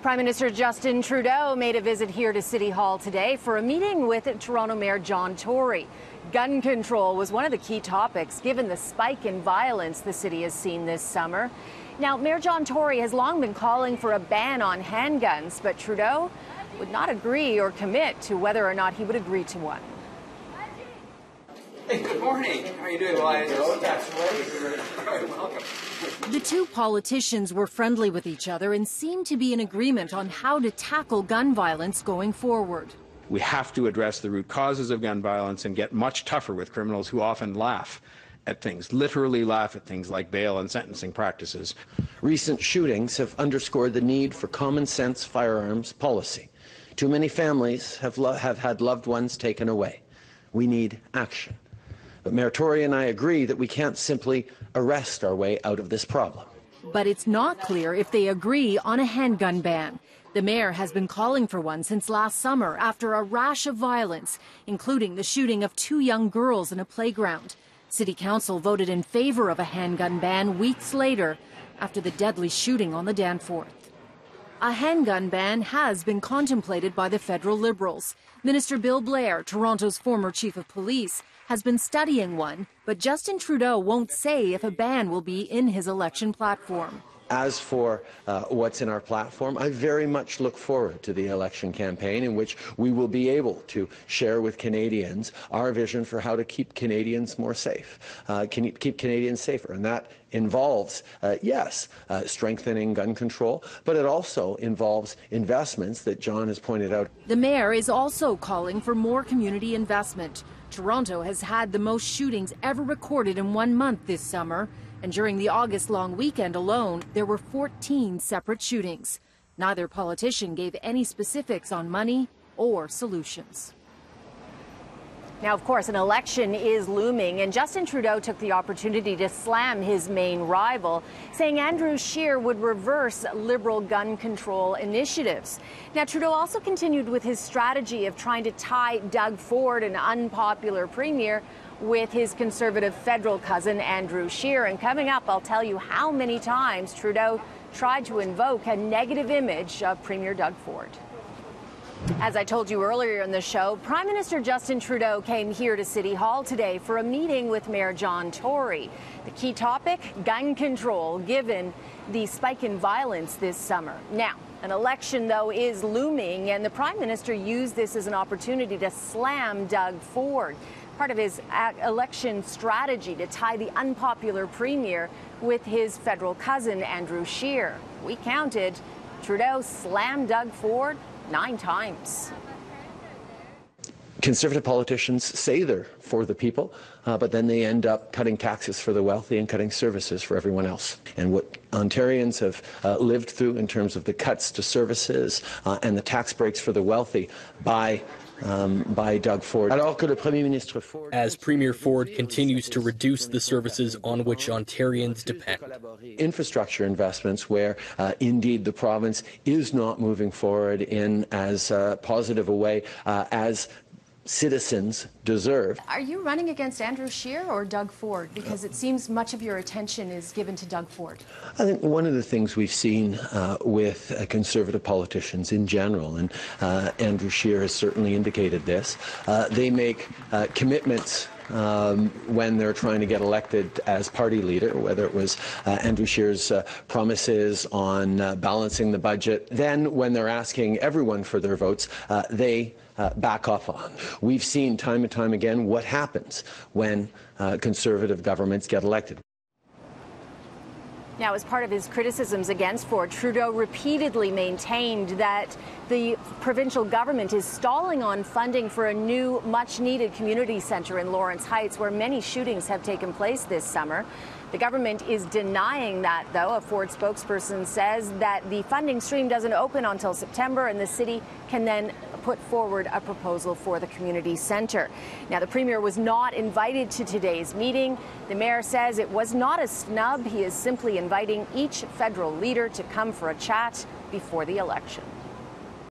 Prime Minister Justin Trudeau made a visit here to City Hall today for a meeting with Toronto Mayor John Tory. Gun control was one of the key topics given the spike in violence the city has seen this summer. Now, Mayor John Tory has long been calling for a ban on handguns, but Trudeau would not agree or commit to whether or not he would agree to one. Hey, good morning. How are you doing? Welcome. The two politicians were friendly with each other and seemed to be in agreement on how to tackle gun violence going forward. We have to address the root causes of gun violence and get much tougher with criminals who often laugh at things, literally laugh at things like bail and sentencing practices. Recent shootings have underscored the need for common sense firearms policy. Too many families have had loved ones taken away. We need action. But Mayor Tory and I agree that we can't simply arrest our way out of this problem. But it's not clear if they agree on a handgun ban. The mayor has been calling for one since last summer after a rash of violence, including the shooting of two young girls in a playground. City Council voted in favor of a handgun ban weeks later after the deadly shooting on the Danforth. A handgun ban has been contemplated by the federal Liberals. Minister Bill Blair, Toronto's former chief of police, has been studying one, but Justin Trudeau won't say if a ban will be in his election platform. As for what's in our platform, I very much look forward to the election campaign in which we will be able to share with Canadians our vision for how to keep Canadians more safe, keep Canadians safer. And that involves, yes, strengthening gun control, but it also involves investments that John has pointed out. The mayor is also calling for more community investment. Toronto has had the most shootings ever recorded in 1 month this summer. And during the August long weekend alone, there were 14 separate shootings. Neither politician gave any specifics on money or solutions. Now, of course, an election is looming, and Justin Trudeau took the opportunity to slam his main rival, saying Andrew Scheer would reverse Liberal gun control initiatives. Now, Trudeau also continued with his strategy of trying to tie Doug Ford, an unpopular premier, with his Conservative federal cousin, Andrew Scheer. And coming up, I'll tell you how many times Trudeau tried to invoke a negative image of Premier Doug Ford. As I told you earlier in the show, Prime Minister Justin Trudeau came here to City Hall today for a meeting with Mayor John Tory. The key topic, gun control, given the spike in violence this summer. Now, an election, though, is looming, and the Prime Minister used this as an opportunity to slam Doug Ford, part of his election strategy to tie the unpopular premier with his federal cousin, Andrew Scheer. We counted, Trudeau slammed Doug Ford 9 times. Conservative politicians say they're for the people, but then they end up cutting taxes for the wealthy and cutting services for everyone else. And what Ontarians have lived through in terms of the cuts to services and the tax breaks for the wealthy by Doug Ford. As Premier Ford continues to reduce the services on which Ontarians depend. Infrastructure investments where indeed the province is not moving forward in as positive a way as citizens deserve. Are you running against Andrew Scheer or Doug Ford? Because it seems much of your attention is given to Doug Ford. I think one of the things we've seen with Conservative politicians in general, and Andrew Scheer has certainly indicated this, they make commitments when they're trying to get elected as party leader, whether it was Andrew Scheer's promises on balancing the budget. Then when they're asking everyone for their votes, they back off on. We've seen time and time again what happens when Conservative governments get elected. Now, as part of his criticisms against Ford, Trudeau repeatedly maintained that the provincial government is stalling on funding for a new, much-needed community centre in Lawrence Heights, where many shootings have taken place this summer. The government is denying that, though. A Ford spokesperson says that the funding stream doesn't open until September, and the city can then put forward a proposal for the community centre. Now, the Premier was not invited to today's meeting. The Mayor says it was not a snub. He is simply inviting each federal leader to come for a chat before the election.